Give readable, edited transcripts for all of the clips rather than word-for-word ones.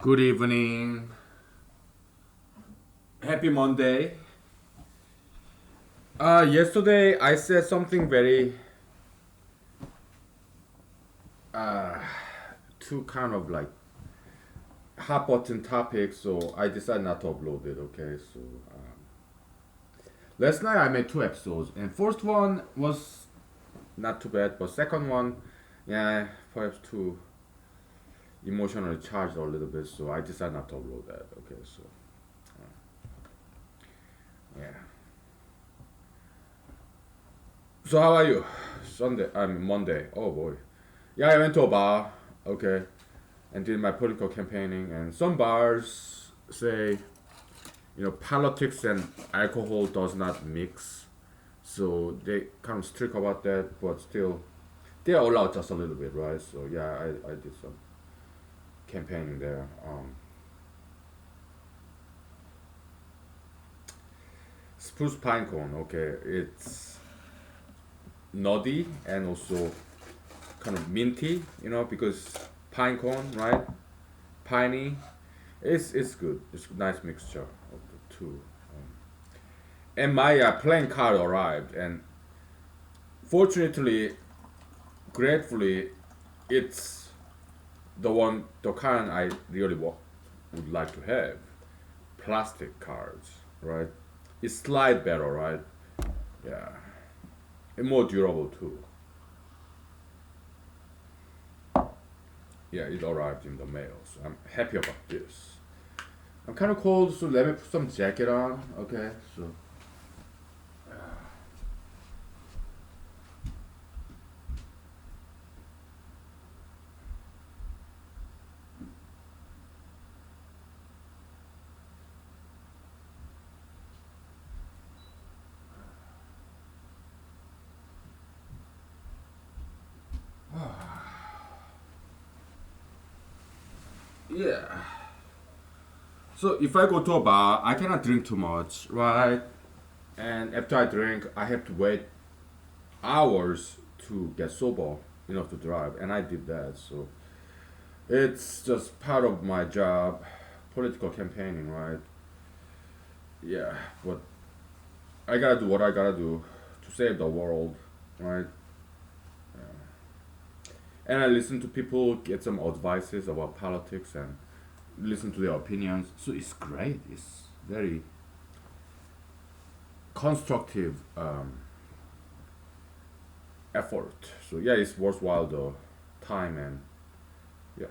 Good evening. Happy Monday. Yesterday I said something very uh, too kind of like hot button topic, so I decided not to upload it. Okay, so last night I made two episodes, and first one was not too bad, but second one, yeah, perhaps too emotionally charged a little bit, so I decided not to upload that. Okay, so yeah. So how are you? Sunday, I mean Monday. Oh boy. Yeah, I went to a bar. Okay, and did my political campaigning. And some bars say, politics and alcohol does not mix. So they kind of strict about that, but still, they are allowed just a little bit, right? So yeah, I did some campaigning there. Spruce pine cone. Okay, it's nutty and also kind of minty, because pine cone, right? Piney. It's good. It's a nice mixture of the two. And my playing card arrived, and fortunately, gratefully, it's the kind I really would like to have. Plastic cards, right? It slide better, right? Yeah, and more durable too. Yeah, it arrived in the mail, so I'm happy about this. I'm kind of cold, so let me put some jacket on. Okay, so yeah. So if I go to a bar, I cannot drink too much, right? And after I drink, I have to wait hours to get sober enough to drive, and I did that. So it's just part of my job, political campaigning, right? Yeah, but I gotta do what I gotta do to save the world, right? And I listen to people, get some advices about politics, and listen to their opinions. So it's great. It's very constructive effort. So yeah, it's worthwhile the time, and yeah,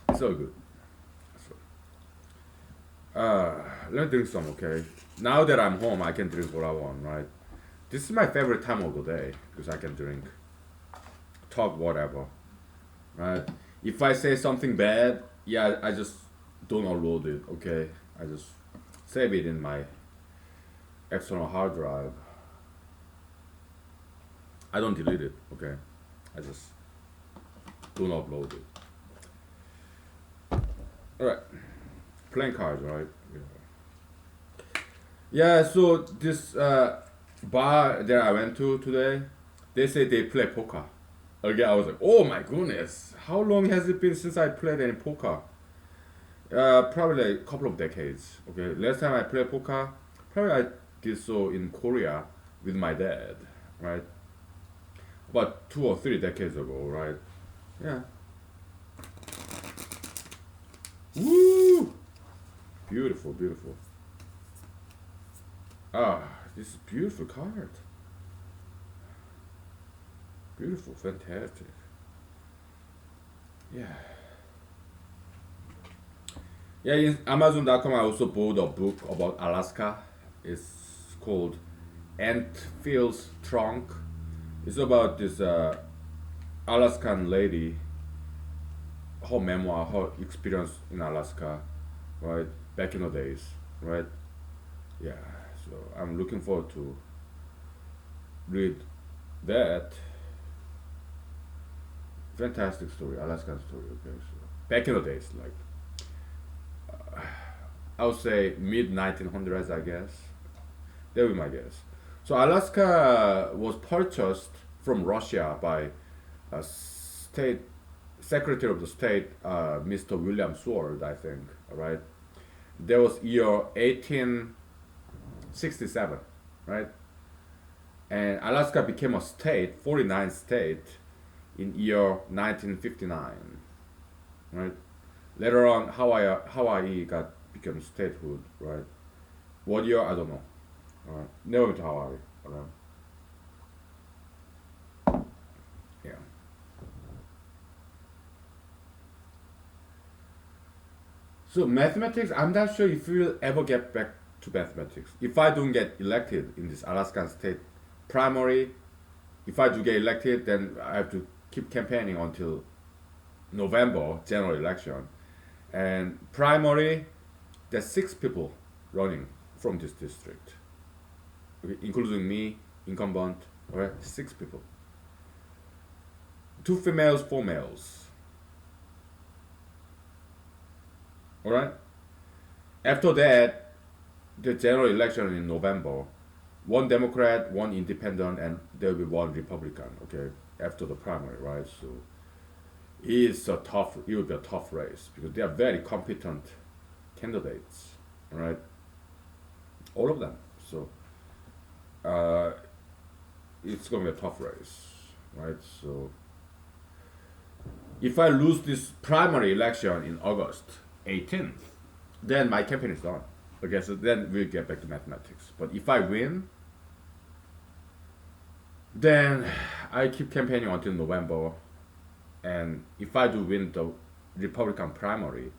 it's all good. So, let me drink some, okay? Now that I'm home, I can drink what I want, right? This is my favorite time of the day because I can drink, talk whatever, right? If I say something bad, yeah, I just don't upload it, okay? I just save it in my external hard drive. I don't delete it, okay? I just don't upload it. Alright, playing cards, right? Yeah, so this bar that I went to today, they say they play poker. Again, I was like, oh my goodness, how long has it been since I played any poker? Probably like a couple of decades. Okay, last time I played poker, probably I did so in Korea with my dad, right? About 2 or 3 decades ago, right? Yeah. Woo! Beautiful, beautiful. Ah, this is beautiful card. Beautiful, fantastic. Yeah. Yeah, in Amazon.com, I also bought a book about Alaska. It's called Ant Feels Trunk. It's about this Alaskan lady, her memoir, her experience in Alaska, right? Back in the days, right? Yeah, so I'm looking forward to read that. Fantastic story, Alaskan story, okay? So back in the days, like I would say mid 1900s, I guess. That would be my guess. So Alaska was purchased from Russia by a state Secretary of the State, Mr. William Sword, I think, right? There was year 1867, right? And Alaska became a state, 49th state, in year 1959, right? Later on, Hawaii got become statehood, right? What year I don't know. Never went to Hawaii. Right? Yeah. So mathematics, I'm not sure if we'll ever get back to mathematics. If I don't get elected in this Alaskan state primary, if I do get elected, then I have to keep campaigning until November general election. And primary, there's 6 people running from this district, okay, including me, incumbent. Okay, 6 people. 2 females, 4 males. All right. After that, the general election in November, one Democrat, one Independent, and there will be one Republican. Okay, after the primary, right? So it's a tough. It will be a tough race because they are very competent candidates, right? All of them. So uh, it's going to be a tough race, right? So if I lose this primary election in August 18th, then my campaign is done. Okay, so then we'll get back to mathematics. But if I win, then I keep campaigning until November. And if I do win the Republican primary,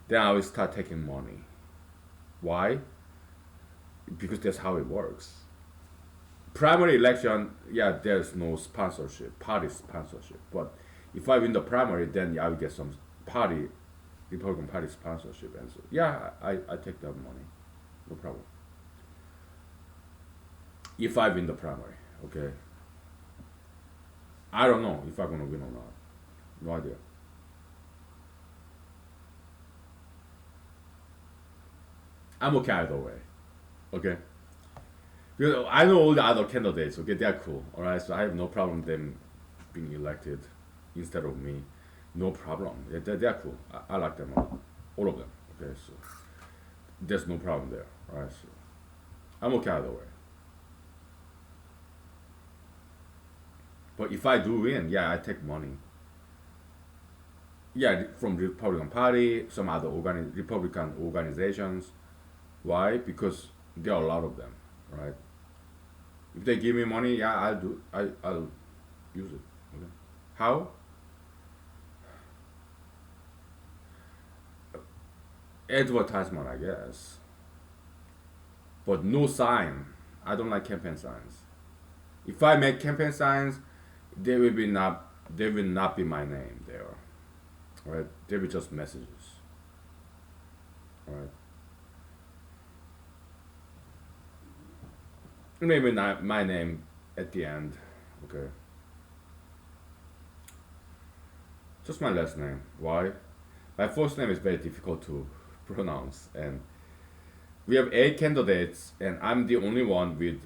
then I will start taking money. Why? Because that's how it works. Primary election, yeah, there's no sponsorship, party sponsorship. But if I win the primary, then I will get some party, Republican Party sponsorship. And so, yeah, I take that money. No problem. If I win the primary, okay? I don't know if I'm going to win or not. No idea. I'm okay either way. Okay? Because I know all the other candidates, okay? They're cool, alright? So I have no problem with them being elected instead of me. No problem. They're cool. I like them all of them, okay? So there's no problem there, alright? So I'm okay either way. But if I do win, yeah, I take money. Yeah, from Republican Party, some other Republican organizations. Why? Because there are a lot of them, right? If they give me money, yeah, I'll do. I'll use it. Okay. How? Advertisement, I guess. But no sign. I don't like campaign signs. If I make campaign signs, they will be not. They will not be my name there. Right? They will just messages. Right? Maybe not my name at the end. Okay. Just my last name. Why? My first name is very difficult to pronounce, and we have 8 candidates, and I'm the only one with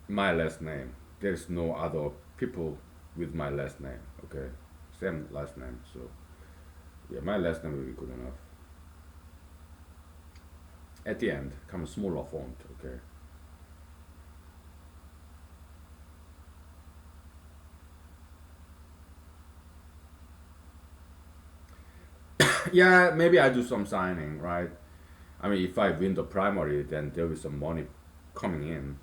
my last name. There's no other people with my last name. Okay, same last name. So yeah, my last name will be good enough. At the end, come a smaller font. Okay. Yeah, maybe I do some signing, right? I mean, if I win the primary, then there will be some money coming in.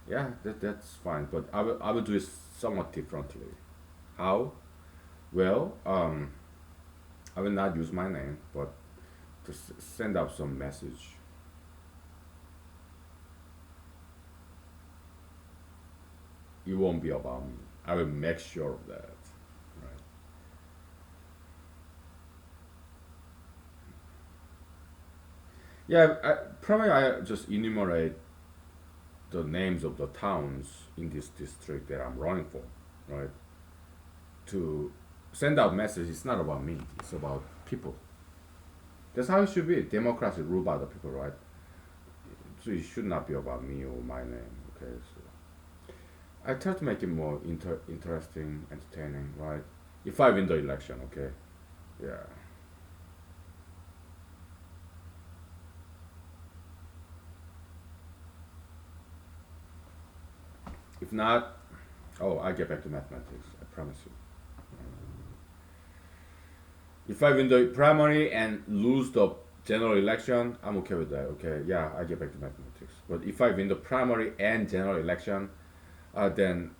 Yeah, that's fine. But I will do it somewhat differently. How? Well, I will not use my name, but to send out some message. It won't be about me. I will make sure of that. Right. Yeah, probably I just enumerate the names of the towns in this district that I'm running for, right? To send out message. It's not about me. It's about people. That's how it should be. Democracy ruled by the people, right? So it should not be about me or my name. Okay, so I try to make it more interesting, entertaining, right? If I win the election, okay? Yeah. If not, oh, I get back to mathematics. I promise you. If I win the primary and lose the general election, I'm okay with that. Okay, yeah, I get back to mathematics. But if I win the primary and general election, then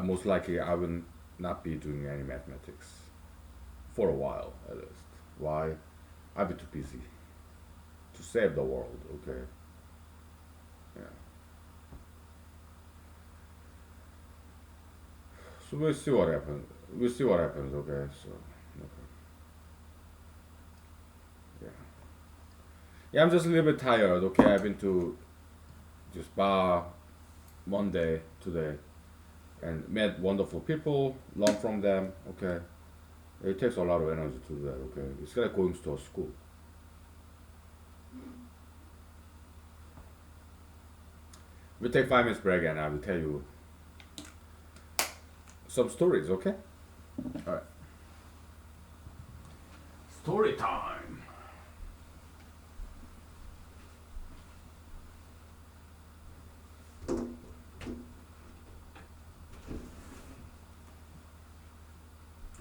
most likely I will not be doing any mathematics for a while at least. Why? I'll be too busy to save the world. Okay, yeah. So we'll see what happens. We'll see what happens. Okay, so okay, yeah, yeah. I'm just a little bit tired. Okay, I've been to this bar Monday today and met wonderful people, learn from them. Okay, it takes a lot of energy to do that. Okay, it's like going to a school. We take 5 minutes break and I will tell you some stories. Okay. All right. Story time.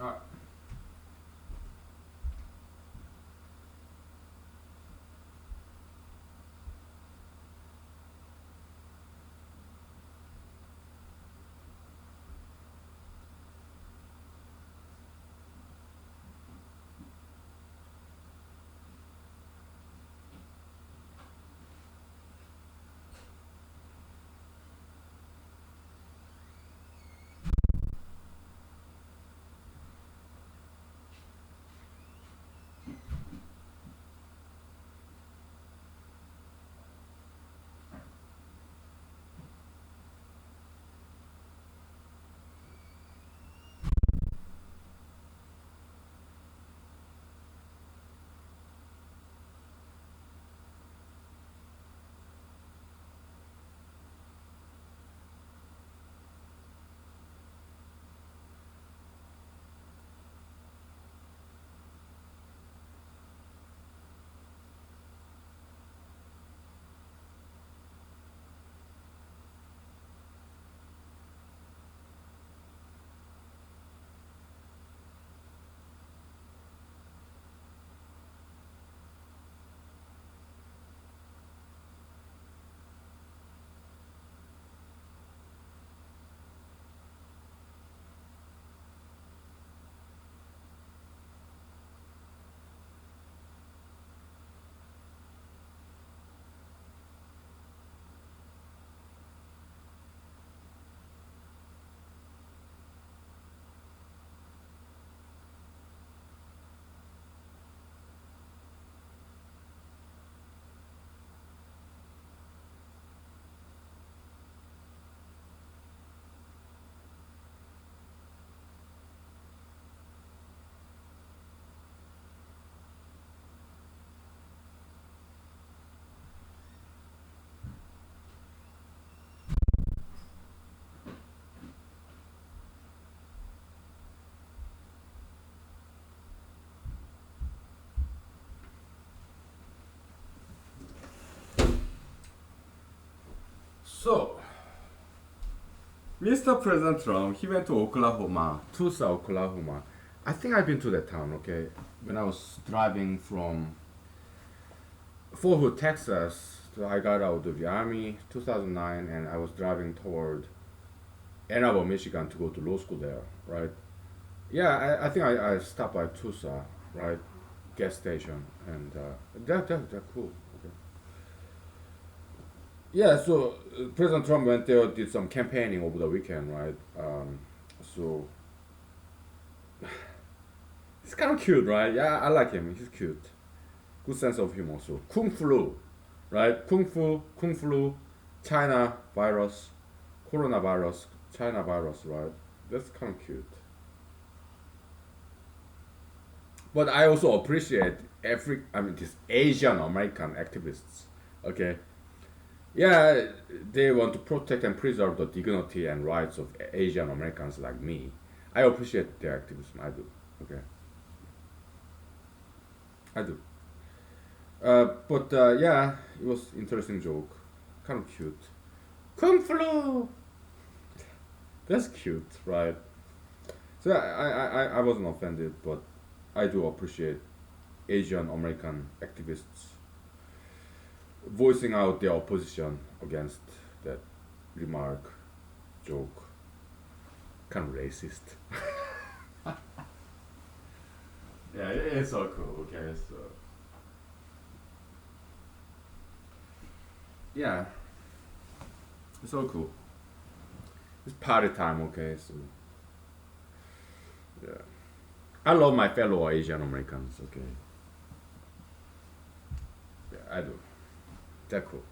All right. So, Mr. President Trump, he went to Oklahoma, Tulsa, Oklahoma. I think I've been to that town, okay? When I was driving from Fort Hood, Texas, so I got out of the Army 2009 and I was driving toward Ann Arbor, Michigan to go to law school there, right? Yeah, I think I stopped by Tulsa, right? Gas station, and that cool. Okay. Yeah, so President Trump went there, did some campaigning over the weekend, right? So he's kind of cute, right? Yeah, I like him. He's cute. Good sense of humor. So Kung Flu, right? Kung Flu, China virus, coronavirus, China virus, right? That's kind of cute. But I also appreciate I mean, these Asian American activists. Okay, yeah, they want to protect and preserve the dignity and rights of Asian Americans like me. I appreciate their activism. I do. Okay, I do. But yeah, it was interesting joke, kind of cute. Kung flu. That's cute, right? So I wasn't offended, but I do appreciate Asian American activists voicing out their opposition against that remark, joke, kind of racist. Yeah, it's so cool. Okay, so yeah, it's so cool. It's party time. Okay, so yeah, I love my fellow Asian Americans. Okay, yeah, I do. They're cool.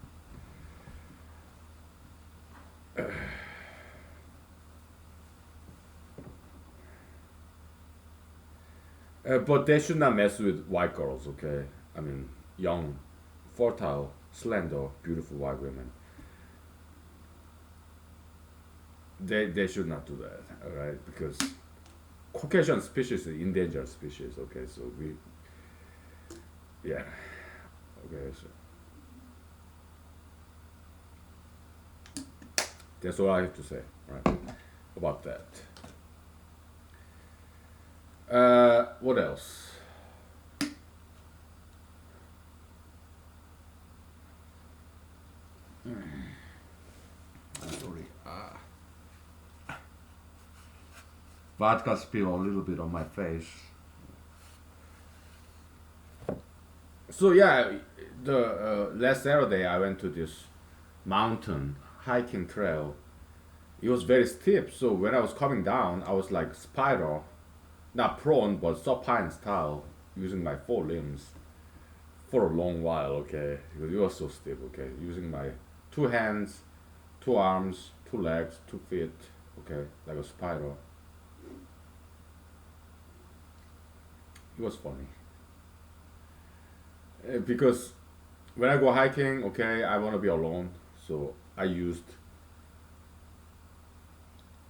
But they should not mess with white girls. Okay, I mean young, fertile, slender, beautiful white women. They should not do that. All right, because Caucasian species is endangered species. Okay, so we yeah. Okay, so that's all I have to say. Right about that. What else? Sorry. Vodka spill a little bit on my face. So yeah, the last Saturday I went to this mountain hiking trail. It was very steep, so when I was coming down, I was like spiral, not prone but supine style, using my four limbs for a long while. Okay, because it was so steep. Okay, using my two hands, two arms, two legs, 2 feet. Okay, like a spiral. It was funny. Because when I go hiking, okay, I want to be alone, so I used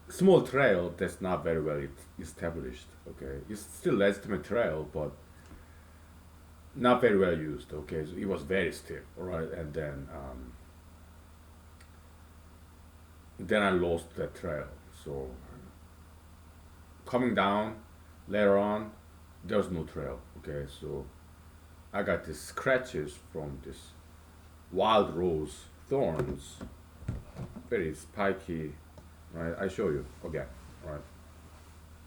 small trail that's not very well established. Okay, it's still legitimate trail, but not very well used. Okay, so it was very steep. All right, and then I lost that trail. So coming down later on, there's no trail. Okay, so I got these scratches from this wild rose thorns, very spiky. Right, I show you again. Right,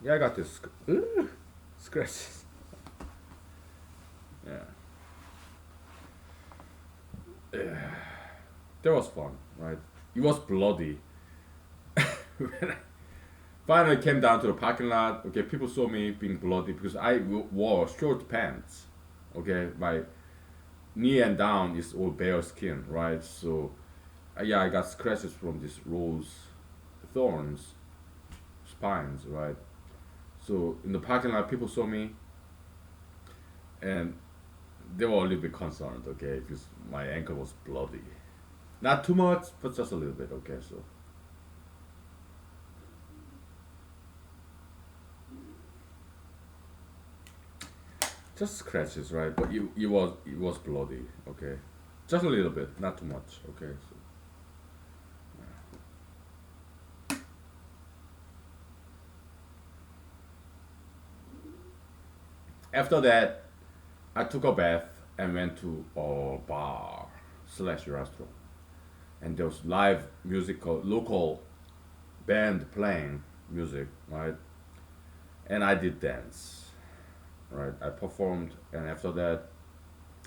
yeah, I got this scratches. Yeah, that was fun. Right, it was bloody. When I finally came down to the parking lot, okay, people saw me being bloody because I wore short pants. Okay, my knee and down is all bare skin, right? So, yeah, I got scratches from these rose thorns, spines, right? So in the parking lot, people saw me, and they were a little bit concerned, okay, because my ankle was bloody. Not too much, but just a little bit, okay. So just scratches, right? But it was bloody, okay. Just a little bit, not too much, okay. So after that, I took a bath and went to a bar slash restaurant, and there was live musical local band playing music, right? And I did dance, right? I performed, and after that,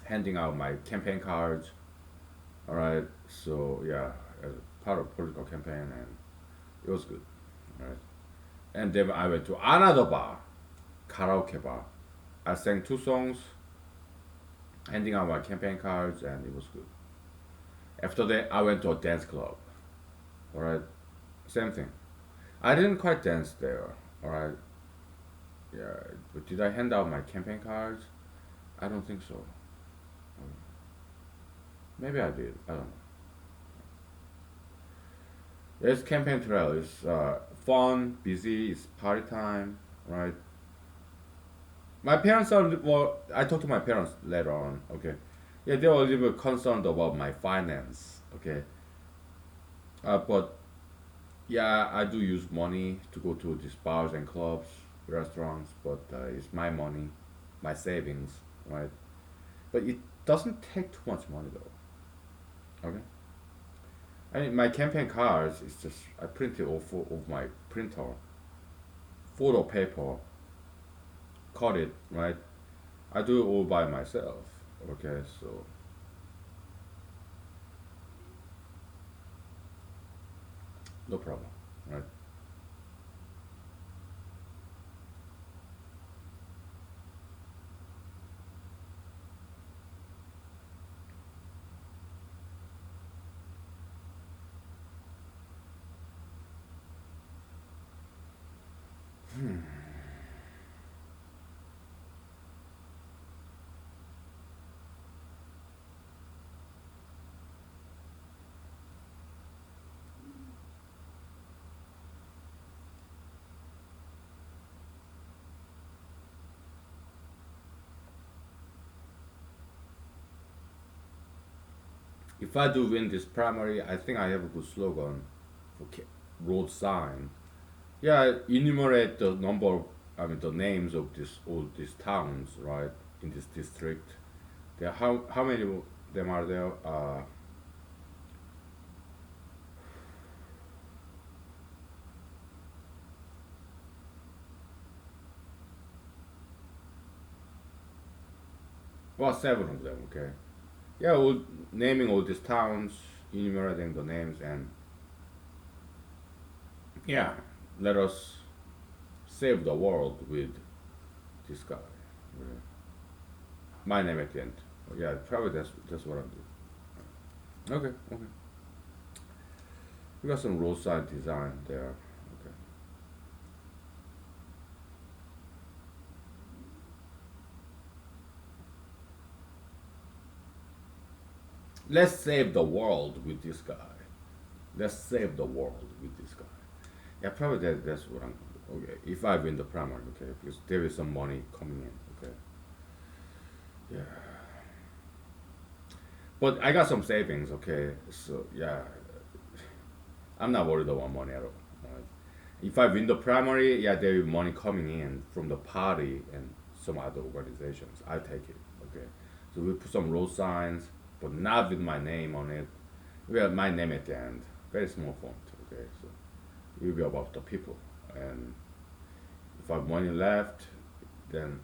handing out my campaign cards, all right? So yeah, as a part of political campaign, and it was good, right? And then I went to another bar, karaoke bar. I sang 2 songs, handing out my campaign cards, and it was good. After that, I went to a dance club, all right? Same thing. I didn't quite dance there, all right? Yeah, but did I hand out my campaign cards? I don't think so. Maybe I did. I don't know. This campaign trail is fun, busy. It's party time, right? My parents are well. I talked to my parents later on. Okay, yeah, they were a little bit concerned about my finance. Okay, but yeah, I do use money to go to these bars and clubs, restaurants. But it's my money, my savings, right? But it doesn't take too much money though. Okay, I mean my campaign cards is just I print it off my printer, photo paper, cut it, right? I do it all by myself. Okay, so no problem, right? If I do win this primary, I think I have a good slogan for road sign. Yeah, enumerate the number of, I mean, the names of this all these towns, right, in this district. There, how many of them are there? Well, seven of them. Okay. Yeah, well, naming all these towns, enumerating the names, and yeah, let us save the world with this guy. Yeah. My name at the end. Yeah, probably that's what I'm doing. Okay, okay. We got some roadside design there. Okay. Let's save the world with this guy. Let's save the world with this guy. Yeah, probably that's what I'm gonna do. Okay, if I win the primary, okay, because there is some money coming in. Okay. Yeah. But I got some savings. Okay. So yeah, I'm not worried about money at all. Right? If I win the primary, yeah, there is money coming in from the party and some other organizations. I'll take it. Okay. So we put some road signs, but not with my name on it. We have my name at the end. Very small font. Okay. So it will be about the people. And if I have money left, then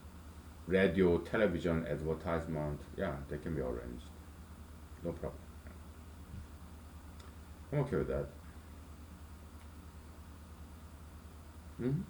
radio, television, advertisement, yeah, they can be arranged. No problem. I'm okay with that. Hmm.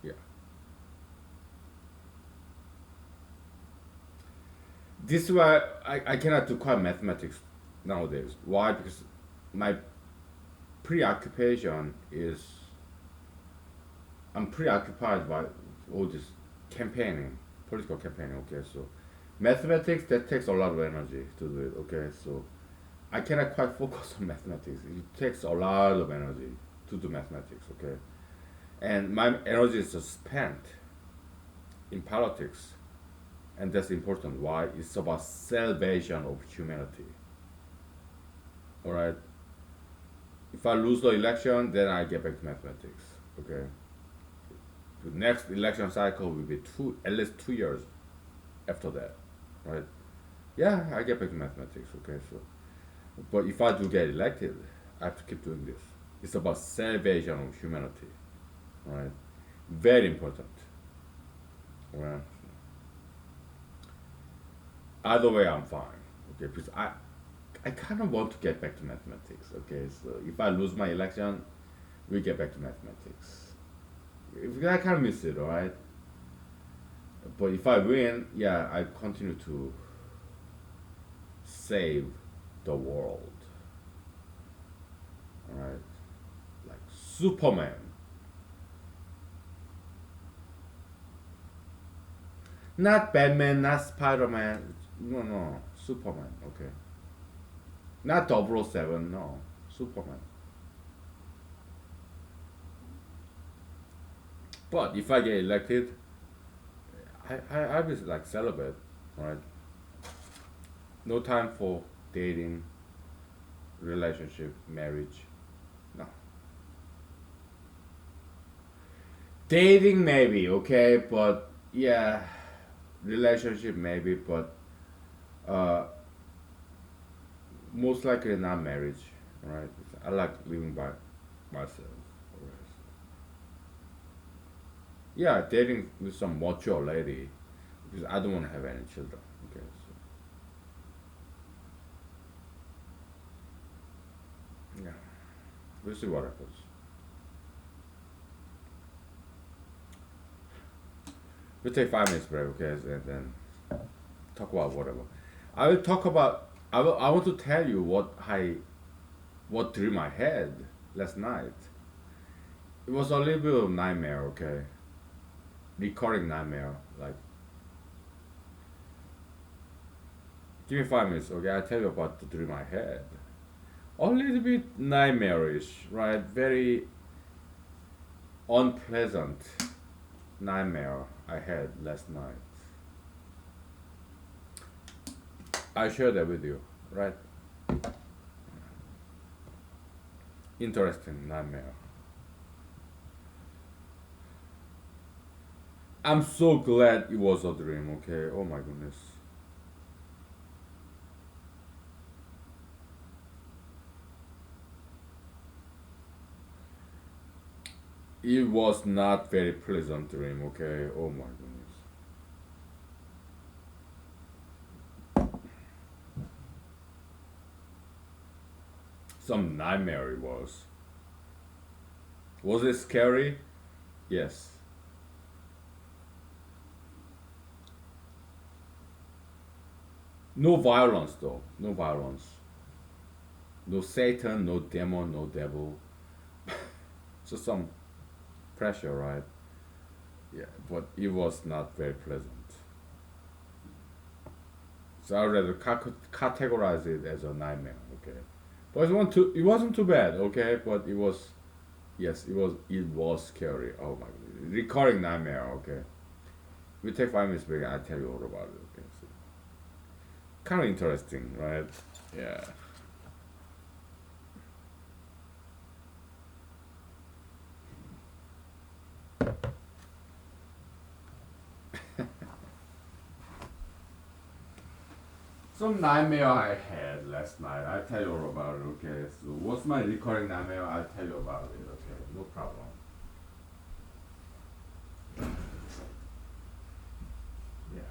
Yeah. This is why I cannot do quite mathematics nowadays. Why? Because my preoccupation is I'm preoccupied by all this campaigning, political campaigning. Okay, so mathematics that takes a lot of energy to do it. Okay, so I cannot quite focus on mathematics. It takes a lot of energy to do mathematics. Okay, and my energy is just spent in politics, and that's important. Why? It's about salvation of humanity. All right. If I lose the election, then I get back to mathematics. Okay. The next election cycle will be at least 2 years after that, right? Yeah, I get back to mathematics. Okay, so but if I do get elected, I have to keep doing this. It's about salvation of humanity, right? Very important. Well, either way, I'm fine. Okay, because I kind of want to get back to mathematics. Okay, so if I lose my election, we get back to mathematics. If I kind of miss it, all right. But if I win, yeah, I continue to save the world. All right, like Superman. Not Batman, not Spider Man. No, no, Superman. Okay, not 007. No, Superman. But if I get elected, I will like celebrate. All right, no time for dating, relationship, marriage. No, dating maybe okay, but yeah, relationship maybe, but uh, most likely not marriage. Right? I like living by myself. Yeah, dating with some mature lady because I don't want to have any children. Okay, so yeah, we'll see what happens. We'll take 5 minutes break, okay, and then talk about whatever. I will talk about. I want to tell you what dream I had last night. It was a little bit of nightmare, okay, recurring nightmare. Like, give me 5 minutes, okay. I'll tell you about the dream I had. A little bit nightmarish, right? Very unpleasant nightmare I had last night. I share that with you, right? Interesting nightmare. I'm so glad it was a dream, okay? Oh my goodness. It was not very pleasant dream, okay? Oh my goodness. Some nightmare it was. Was it scary? Yes. No violence though. No violence. No Satan, no demon, no devil. Just some pressure, right? Yeah, but it was not very pleasant. So I would rather categorize it as a nightmare, okay? But it wasn't too bad, okay? But it was, yes, it was scary. Oh my god. Recurring nightmare, okay? We take 5 minutes break and I'll tell you all about it, okay? So, kind of interesting, right? Yeah. Some nightmare I had last night. I'll tell you all about it, okay? So, what's my recurring nightmare? I'll tell you about it, okay? No problem. Yeah.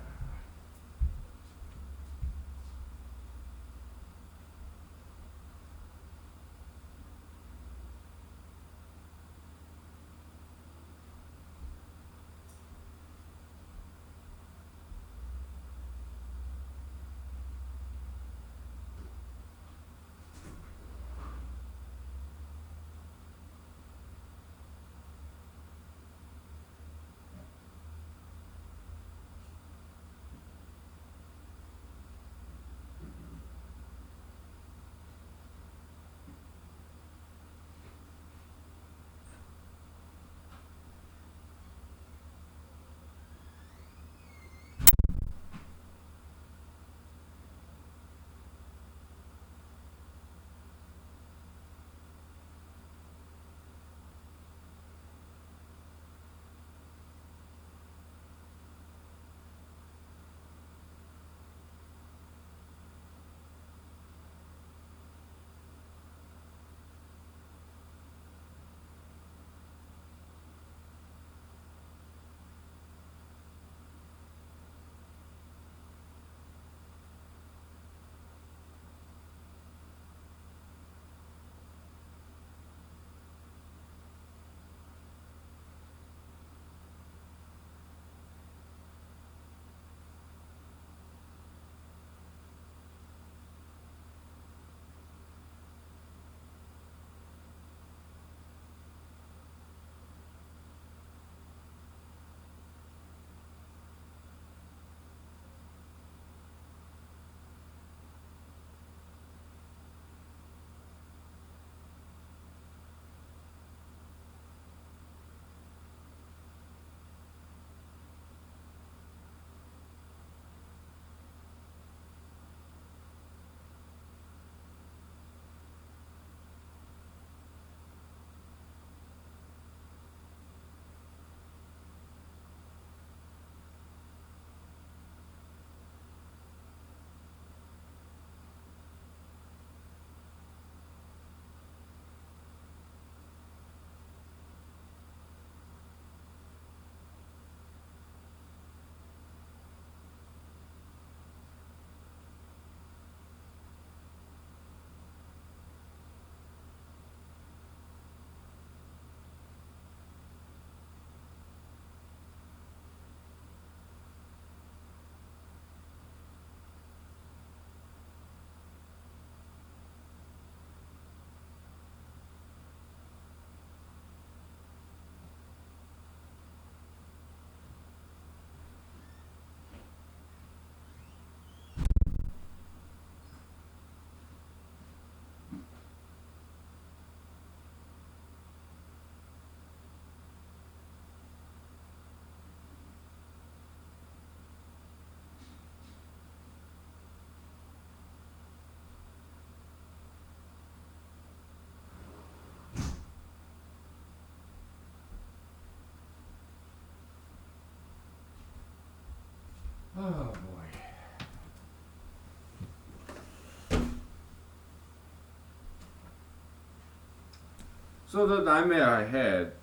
So the nightmare I had,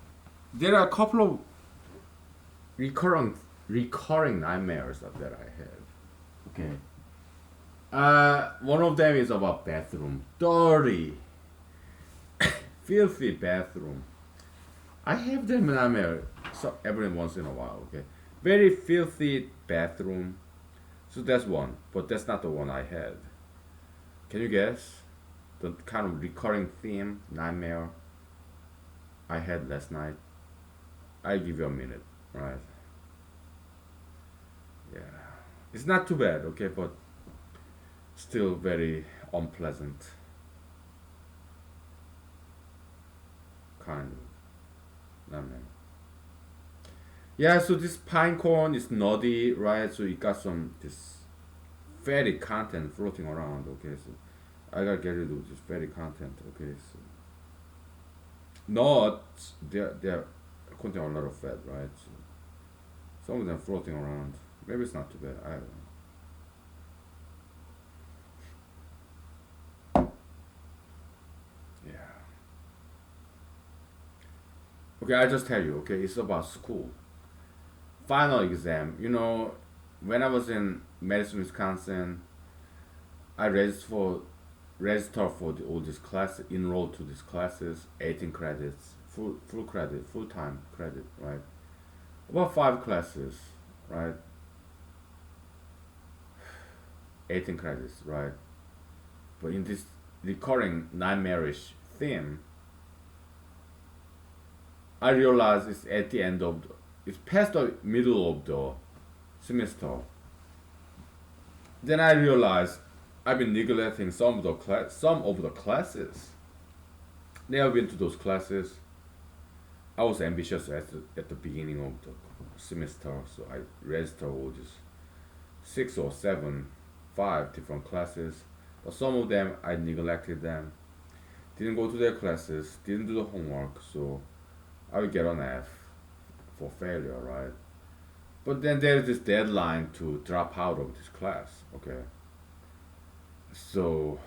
there are a couple of recurring recurring nightmares that I have. Okay. One of them is about bathroom. Dirty, filthy bathroom. I have them nightmare so every once in a while. Okay. Very filthy bathroom. So that's one, but that's not the one I had. Can you guess the kind of recurring theme nightmare I had last night? I give you a minute, right? Yeah, it's not too bad, okay, but still very unpleasant kind of nightmare. Yeah, so this pine cone is nutty, right? So it got some this fatty content floating around. Okay, so I gotta get rid of this fatty content. Okay, so nuts they're contain a lot of fat, right? So some of them floating around. Maybe it's not too bad. I don't know. Yeah. Okay, I just tell you. Okay, it's about school. Final exam. When I was in Madison, Wisconsin, I registered for all these classes, enrolled to these classes, 18 credits, full credit, full time credit, right? About five classes, right? 18 credits, right? But in this recurring nightmarish theme, I realized it's at the end of it's past the middle of the semester. Then I realized I've been neglecting some of the classes. Never been to those classes. I was ambitious at the beginning of the semester, so I registered all these six or seven, five different classes. But some of them I neglected them. Didn't go to their classes. Didn't do the homework. So I would get an F for failure, right? But then there's this deadline to drop out of this class. Okay. So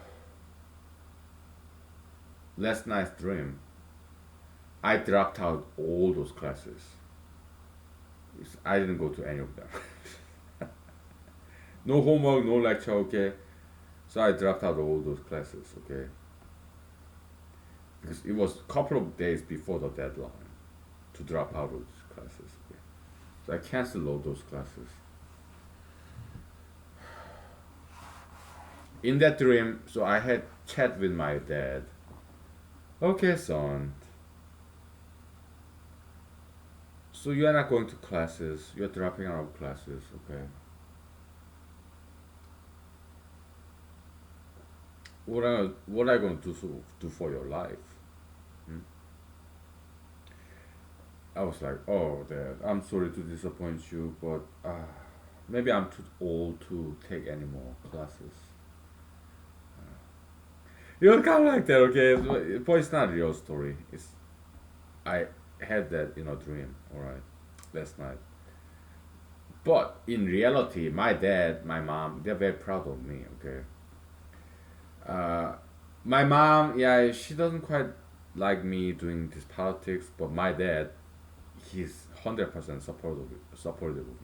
last night's dream, I dropped out all those classes. I didn't go to any of them. No homework, no lecture, okay? So I dropped out all those classes, okay? Because it was a couple of days before the deadline to drop out of these classes, okay? So I canceled all those classes. In that dream, so I had chat with my dad. Okay, son. So you are not going to classes. You are dropping out of classes, okay? What are you going to do for your life? Hmm? I was like, oh, Dad, I'm sorry to disappoint you, but maybe I'm too old to take any more classes. You're kind of like that, okay? But it's not a real story. I had that in a dream, all right, last night. But in reality, my dad, my mom, they're very proud of me, okay? Uh, my mom, yeah, she doesn't quite like me doing this politics, but my dad, he's 100% supportive of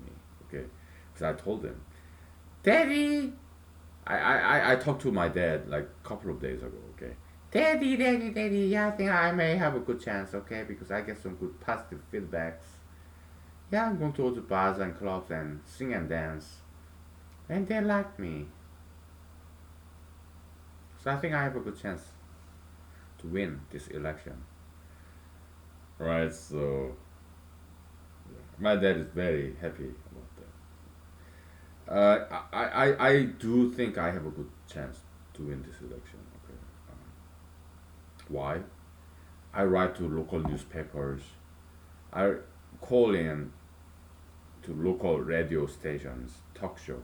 me, okay? Because I told him, Daddy, I talked to my dad like a couple of days ago, okay? Daddy, yeah, I think I may have a good chance, okay? Because I get some good positive feedbacks. Yeah, I'm going to go to bars and clubs and sing and dance. And they like me. So I think I have a good chance to win this election. Right, so my dad is very happy about that. I do think I have a good chance to win this election. Okay. Why? I write to local newspapers. I call in to local radio stations, talk show,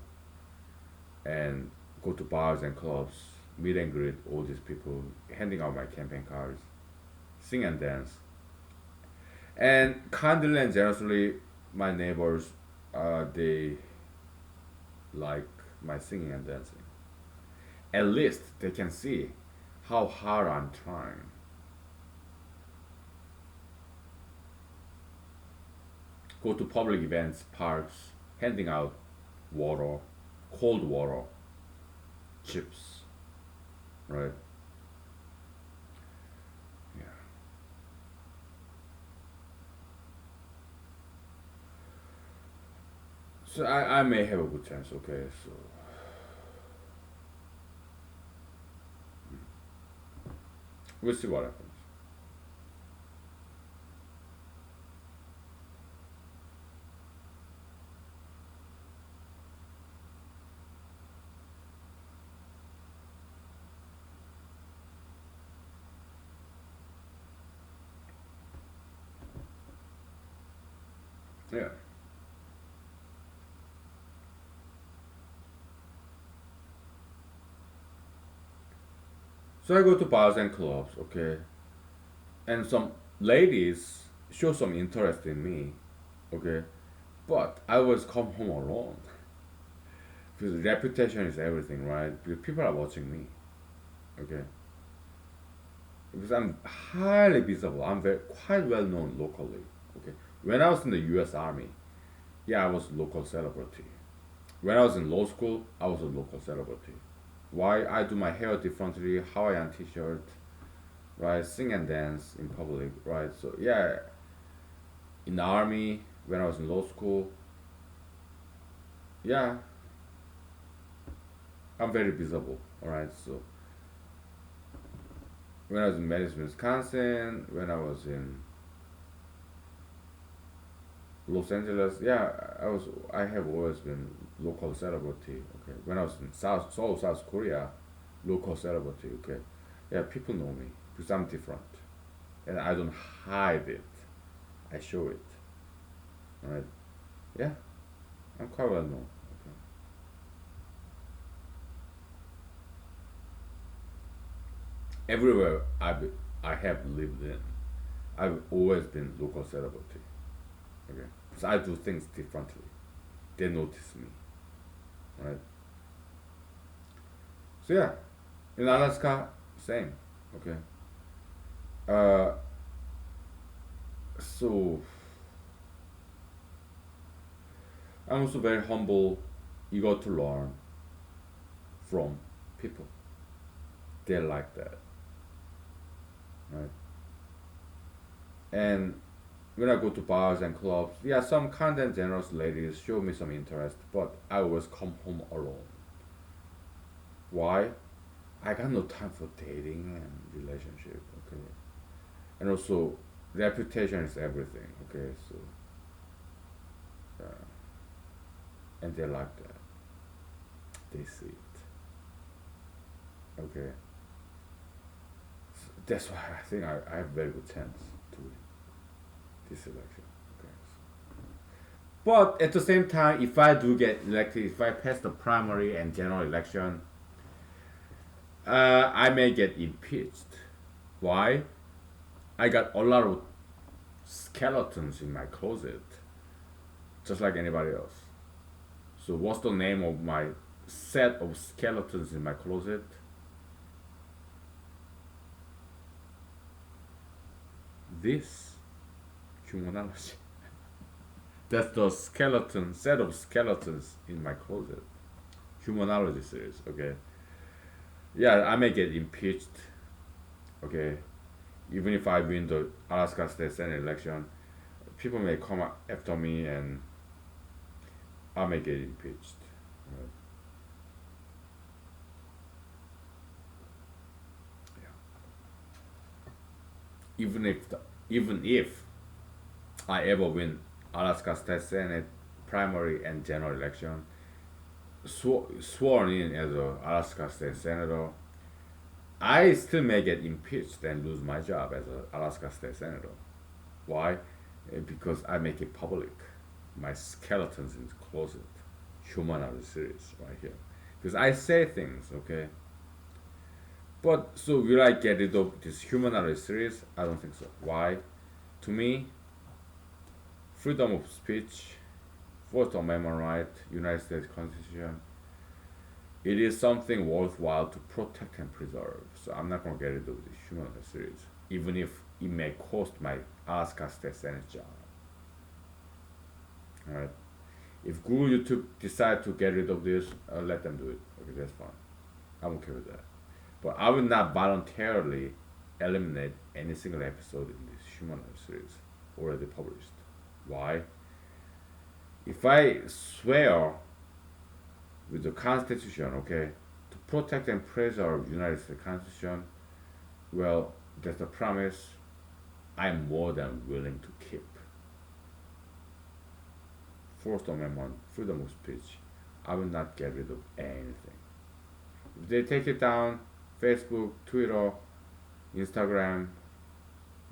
and go to bars and clubs, meet and greet all these people, handing out my campaign cards, sing and dance. And kindly and generously, my neighbors, they like my singing and dancing. At least they can see how hard I'm trying. go to public events, parks, handing out water, cold water, chips, right? Yeah. So I may have a good chance. Okay, so we'll see what happens. Yeah. So I go to bars and clubs, okay, and some ladies show some interest in me, okay, but I always come home alone because reputation is everything, right? Because people are watching me, okay, because I'm highly visible. I'm very quite well known locally, okay. When I was in the U.S. Army, yeah, I was a local celebrity. When I was in law school, I was a local celebrity. Why I do my hair differently, Hawaiian T-shirt, right? Sing and dance in public, right? So yeah, in the army, when I was in law school, yeah, I'm very visible, all right. So when I was in Madison, Wisconsin, when I was in Los Angeles, yeah, I have always been local celebrity. Okay, when I was in Seoul, South Korea, local celebrity. Okay, yeah, people know me because I'm different, and I don't hide it. I show it. All right. Yeah, I'm quite well known. Okay. Everywhere I have lived in, I've always been local celebrity. Okay, because I do things differently. They notice me. Right. So yeah, in Alaska, same. Okay. Uh, so I'm also very humble, eager to learn from people. They like that, right? And when I go to bars and clubs, yeah, some kind and generous ladies show me some interest, but I always come home alone. Why? I got no time for dating and relationship. Okay, and also reputation is everything. Okay, so uh, and they like that. They see it. Okay, so that's why I think I have very good chance to win this election. Okay. But at the same time, if I do get elected, if I pass the primary and general election, I may get impeached. Why? I got a lot of skeletons in my closet, just like anybody else. So what's the name of my set of skeletons in my closet? This humanology. That's the skeleton set of skeletons in my closet. Humanology series. Okay. Yeah, I may get impeached. Okay. Even if I win the Alaska State Senate election, people may come after me and I may get impeached. Right? Yeah. Even if even if I ever win Alaska State Senate primary and general election, sworn in as a Alaska State Senator, I still may get impeached and lose my job as a Alaska State Senator. Why? Because I make it public. My skeletons in the closet. Human are the series right here. Because I say things, okay? But so will I get rid of this human are the series? I don't think so. Why? To me, freedom of speech, Fourth Amendment right, United States Constitution, it is something worthwhile to protect and preserve. So I'm not gonna get rid of the human series, even if it may cost my Alaska State Senate job. Right? If Google YouTube decide to get rid of this, let them do it. Okay, that's fine. I'm okay with that. But I will not voluntarily eliminate any single episode in this human series already published. Why? If I swear with the Constitution, okay, to protect and preserve United States Constitution, well, that's a promise I'm more than willing to keep. Fourth Amendment, freedom of speech. I will not get rid of anything. If they take it down, Facebook, Twitter, Instagram,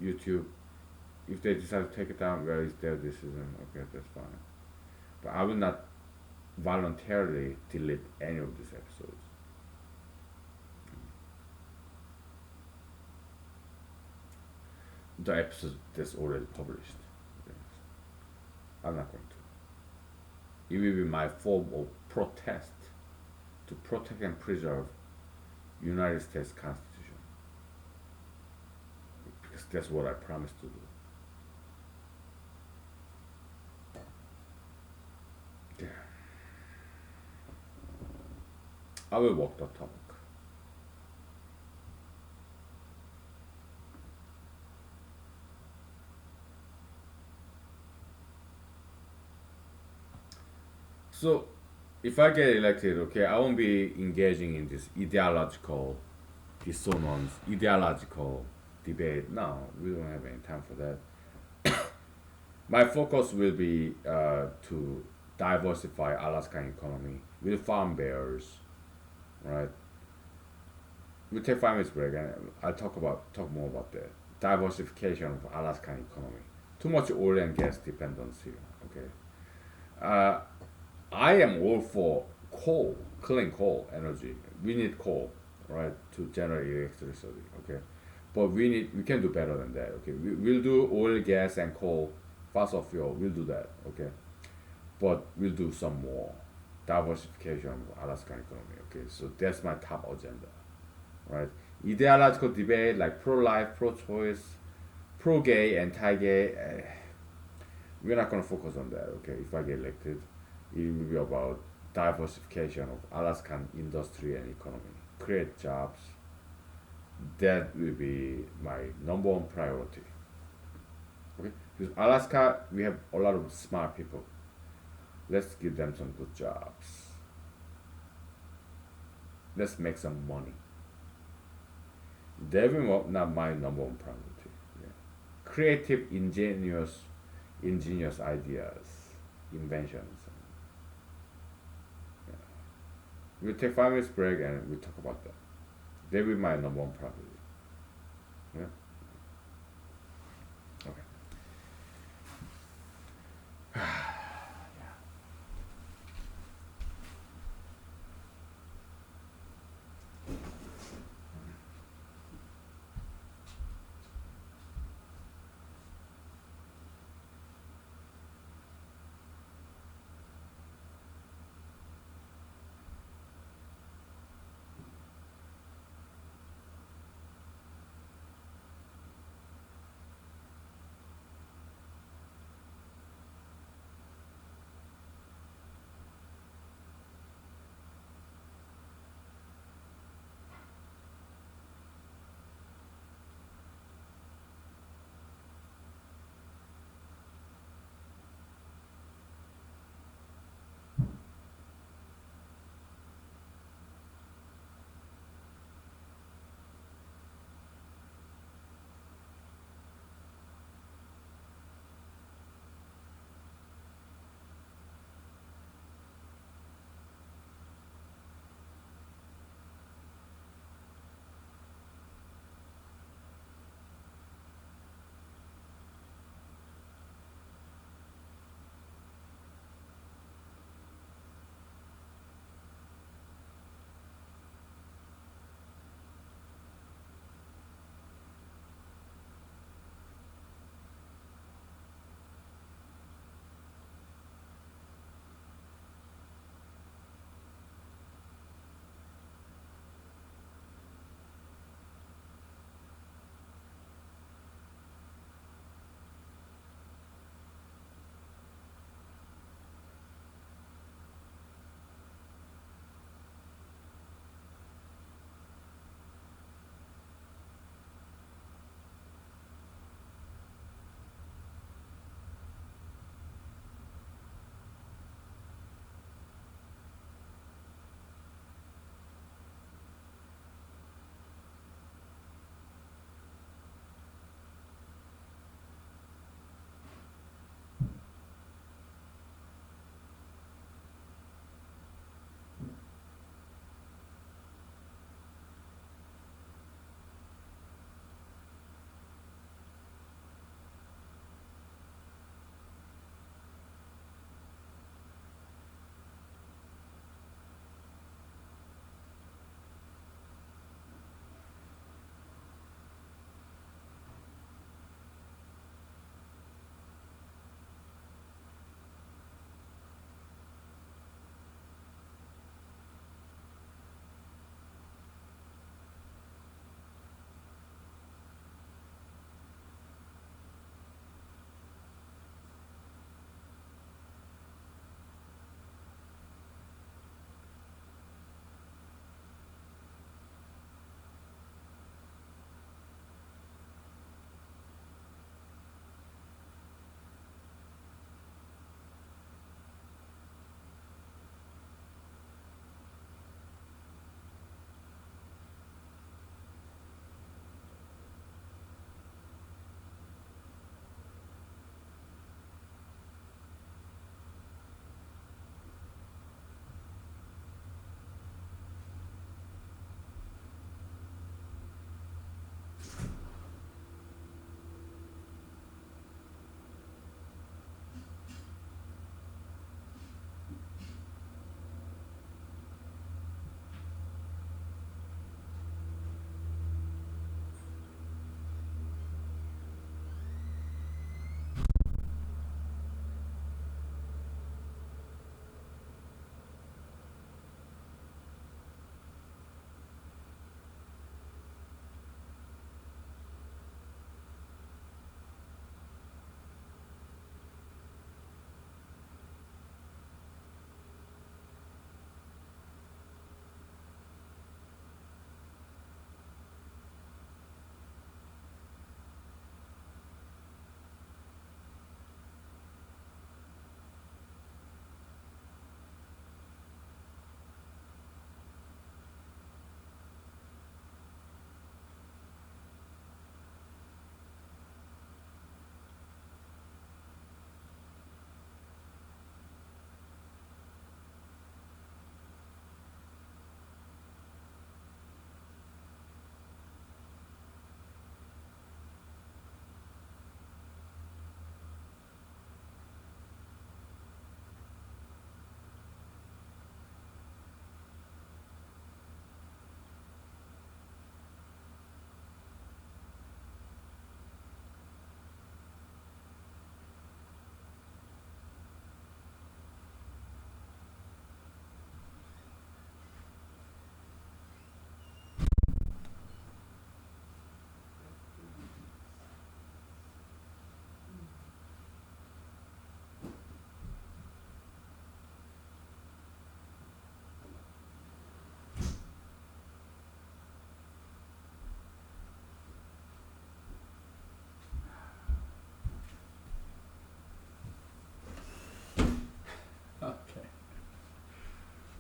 YouTube, if they decide to take it down, well, it's their decision. Okay, that's fine. But I will not voluntarily delete any of these episodes. The episode that's already published. Okay. I'm not going to. It will be my form of protest to protect and preserve United States Constitution. Because that's what I promised to do. Yeah. I will walk the talk. So, if I get elected, okay, I won't be engaging in this ideological dissonance, ideological debate. No, we don't have any time for that. My focus will be to diversify Alaskan economy with farm bears, right? We'll take 5 minutes break and I'll talk more about that. Diversification of Alaskan economy. Too much oil and gas dependency. Okay. Uh, I am all for coal, clean coal energy. We need coal, right, to generate electricity. Okay, but we can do better than that. Okay, we'll do oil, gas, and coal, fossil fuel. We'll do that. Okay, but we'll do some more diversification of Alaskan economy. Okay, so that's my top agenda, right? Ideological debate like pro-life, pro-choice, pro-gay, anti-gay. We're not gonna focus on that. Okay, if I get elected, it will be about diversification of Alaskan industry and economy, create jobs. That will be my number one priority. Okay, because Alaska, we have a lot of smart people. Let's give them some good jobs. Let's make some money. That will not my number one priority. Yeah. Creative, ingenious ideas, inventions. Yeah. We'll take 5 minutes break and we'll talk about that. They will be my number one priority. Yeah. Okay.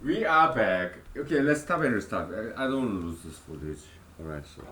We are back. Okay, let's stop and restart. I don't want to lose this footage. Alright, so.